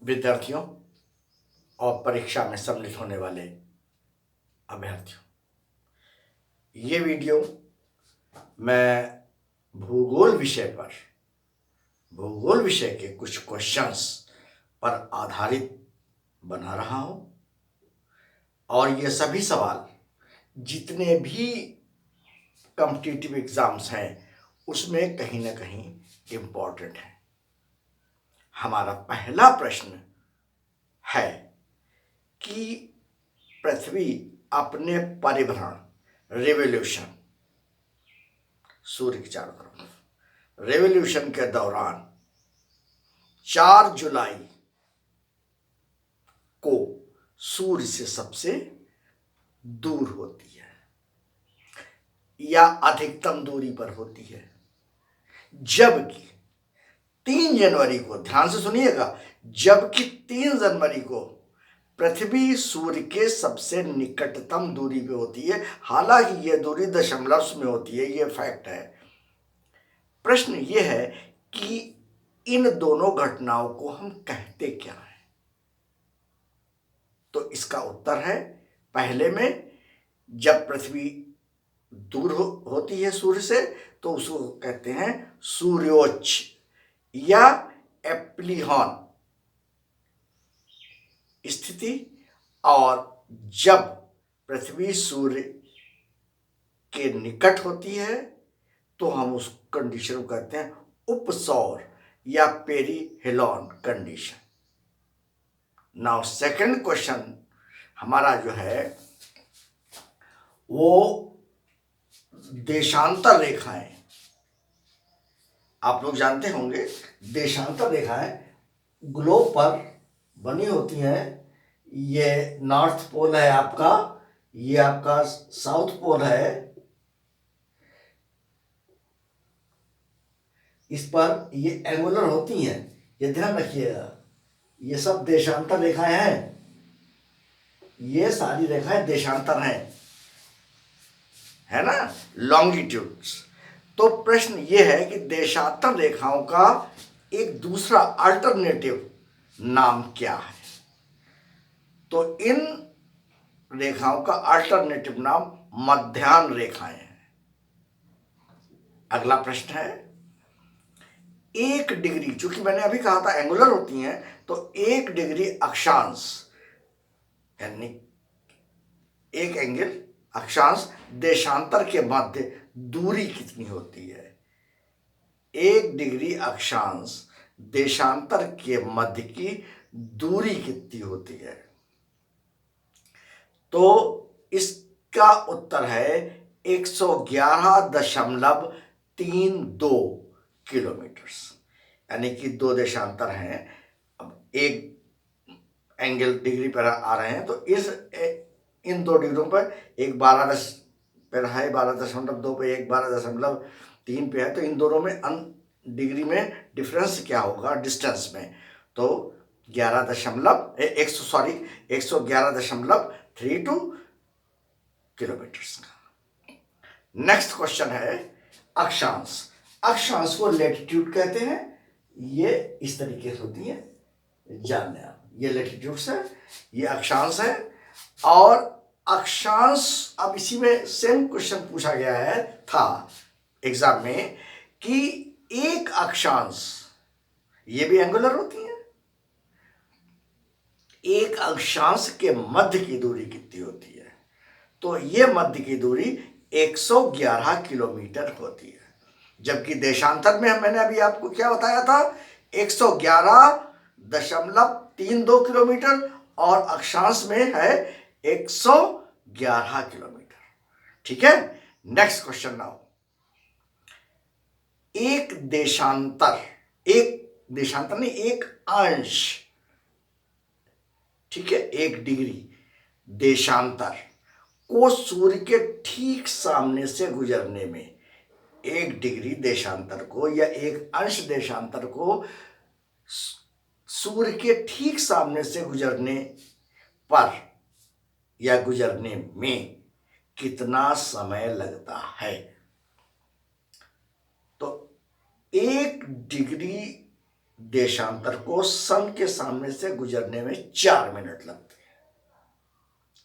विद्यार्थियों और परीक्षा में सम्मिलित होने वाले अभ्यर्थियों, ये वीडियो मैं भूगोल विषय के कुछ क्वेश्चंस पर आधारित बना रहा हूं और ये सभी सवाल जितने भी कॉम्पिटिटिव एग्जाम्स हैं उसमें कहीं ना कहीं इम्पोर्टेंट है। हमारा पहला प्रश्न है कि पृथ्वी अपने परिभ्रमण रेवोल्यूशन सूर्य के चारों तरफ रेवोल्यूशन के दौरान 4 जुलाई को सूर्य से सबसे दूर होती है या अधिकतम दूरी पर होती है, जबकि 3 जनवरी को, ध्यान से सुनिएगा, जबकि 3 जनवरी को पृथ्वी सूर्य के सबसे निकटतम दूरी पे होती है। हालांकि यह दूरी दशमलव में होती है, यह फैक्ट है। प्रश्न यह है कि इन दोनों घटनाओं को हम कहते क्या हैं? तो इसका उत्तर है, पहले में जब पृथ्वी दूर होती है सूर्य से तो उसको कहते हैं सूर्योच्च या एप्लीहॉन स्थिति, और जब पृथ्वी सूर्य के निकट होती है तो हम उस कंडीशन को कहते हैं उपसौर या perihelion condition. Now second question हमारा जो है वो देशांतर रेखाएं। आप लोग जानते होंगे देशांतर रेखाएं ग्लोब पर बनी होती हैं। ये नॉर्थ पोल है आपका, ये आपका साउथ पोल है। इस पर ये एंगुलर होती हैं, ये ध्यान रखिएगा। ये सब देशांतर रेखाएं हैं, ये सारी रेखाएं देशांतर हैं, है ना, लॉन्गिट्यूड्स। तो प्रश्न ये है कि देशांतर रेखाओं का एक दूसरा अल्टरनेटिव नाम क्या है? तो इन रेखाओं का अल्टरनेटिव नाम मध्याह्न रेखाएं हैं। अगला प्रश्न है, 1 डिग्री, चूंकि मैंने अभी कहा था एंगुलर होती हैं, तो 1 डिग्री अक्षांश यानी 1 एंगल अक्षांश देशांतर के मध्य दूरी कितनी होती है? 1 डिग्री अक्षांश देशांतर के मध्य की दूरी कितनी होती है? तो इसका उत्तर है 111.32 किलोमीटर, यानी कि 2 देशांतर हैं। अब 1 एंगल डिग्री पर आ रहे हैं, तो इन 2 डिग्रियों पर एक 12 पर है, 12.2 पे, एक 12.3 पे है। तो इन दोनों में डिग्री में डिफरेंस क्या होगा डिस्टेंस में? तो 111.32 किलोमीटर का। नेक्स्ट क्वेश्चन है अक्षांश। अक्षांश को लैटिट्यूड कहते हैं। ये इस तरीके से होती है, जान लें आप। ये लैटिट्यूड्स है, ये अक्षांश है। और अक्षांश, अब इसी में सेम क्वेश्चन पूछा गया है था एग्जाम में कि एक अक्षांश, ये भी एंगुलर होती है, एक अक्षांश के मध्य की दूरी कितनी होती है? तो ये मध्य की दूरी 111 किलोमीटर होती है, जबकि देशांतर में मैंने अभी आपको क्या बताया था, 111.32 किलोमीटर, और अक्षांश में है 111 किलोमीटर। ठीक है, नेक्स्ट क्वेश्चन नाउ। एक देशांतर नहीं, एक अंश, ठीक है, 1 डिग्री देशांतर को सूर्य के ठीक सामने से गुजरने में, 1 डिग्री देशांतर को या 1 अंश देशांतर को सूर्य के ठीक सामने से गुजरने पर या गुजरने में कितना समय लगता है? तो 1 डिग्री देशांतर को सन के सामने से गुजरने में 4 मिनट लगते हैं।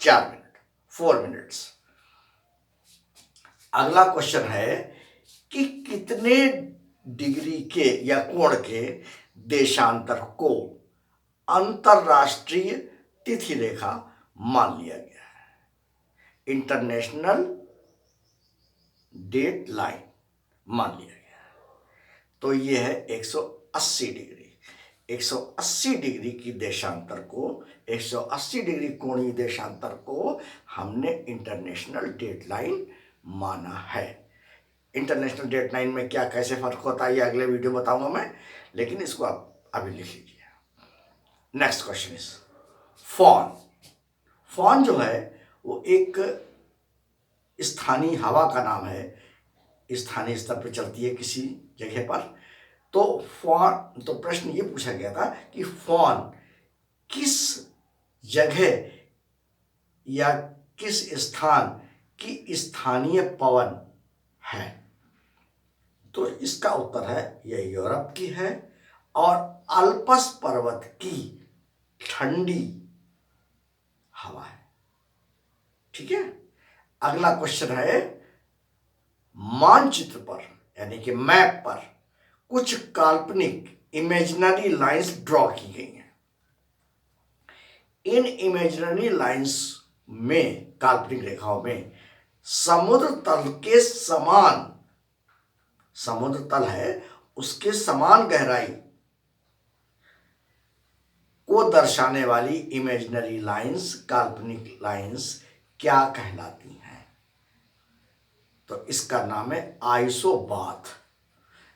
4 मिनट, 4 मिनट्स। अगला क्वेश्चन है कि कितने डिग्री के या कोण के देशांतर को अंतरराष्ट्रीय तिथि रेखा मान लिया गया है, इंटरनेशनल डेट लाइन मान लिया गया है। तो ये है 180 डिग्री। 180 डिग्री की देशांतर को, 180 डिग्री कोणीय देशांतर को हमने इंटरनेशनल डेट लाइन माना है। इंटरनेशनल डेट लाइन में क्या कैसे फर्क होता है ये अगले वीडियो बताऊंगा मैं, लेकिन इसको आप अभी लिख लीजिए। Next question is foehn. Foehn जो है वो एक स्थानीय हवा का नाम है, स्थानीय स्तर पर चलती है किसी जगह पर। तो फॉन, तो प्रश्न ये पूछा गया था कि फॉन किस जगह या किस स्थान की स्थानीय पवन है। तो इसका उत्तर है यह यूरोप की है और अल्पस पर्वत की ठंडी हवा है। ठीक है। अगला क्वेश्चन है मानचित्र पर यानी कि मैप पर कुछ काल्पनिक इमेजिनरी लाइंस ड्रॉ की गई हैं। इन इमेजिनरी लाइंस में, काल्पनिक रेखाओं में समुद्र तल के समान, समुद्र तल है उसके समान गहराई को दर्शाने वाली इमेजिनरी लाइंस, काल्पनिक लाइंस क्या कहलाती हैं। तो इसका नाम है आइसोबाथ,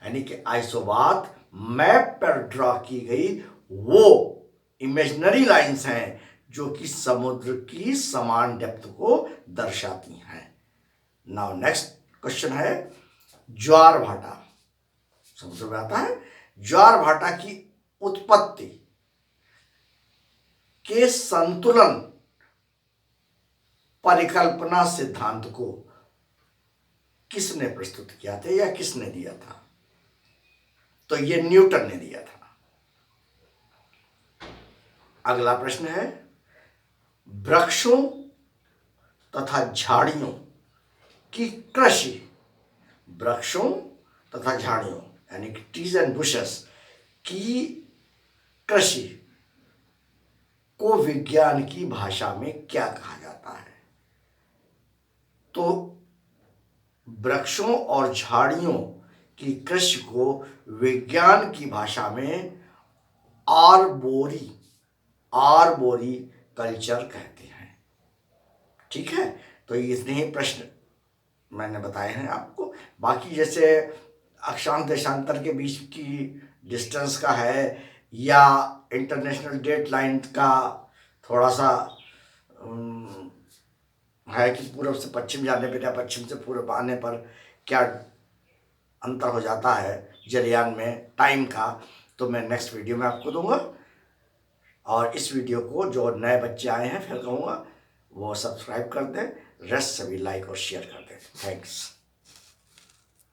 यानी कि आइसोबाथ मैप पर ड्रॉ की गई वो इमेजिनरी लाइंस हैं जो कि समुद्र की समान डेप्थ को दर्शाती हैं। नाउ नेक्स्ट क्वेश्चन है ज्वार भाटा। समुद्र में आता है। ज्वार भाटा की उत्पत्ति के संतुलन परिकल्पना सिद्धांत को किसने प्रस्तुत किया था या किसने दिया था। तो ये न्यूटन ने दिया था। अगला प्रश्न है वृक्षों तथा झाड़ियों की कृषि, वृक्षों तथा झाड़ियों यानी कि ट्रीज एंड बुशेस की कृषि को विज्ञान की भाषा में क्या कहा जाता है। तो वृक्षों और झाड़ियों की कृषि को विज्ञान की भाषा में आर्बोरी कल्चर कहते हैं। ठीक है। तो इतने ही प्रश्न मैंने बताए हैं आपको। बाकी जैसे अक्षांश देशांतर के बीच की डिस्टेंस का है या इंटरनेशनल डेट लाइन का थोड़ा सा है कि पूर्व से पश्चिम जाने पर या पश्चिम से पूर्व आने पर क्या अंतर हो जाता है जलयान में टाइम का, तो मैं नेक्स्ट वीडियो में आपको दूंगा। और इस वीडियो को जो नए बच्चे आए हैं फिर कहूँगा वो सब्सक्राइब कर दें, रेस्ट सभी लाइक और शेयर कर दें। थैंक्स।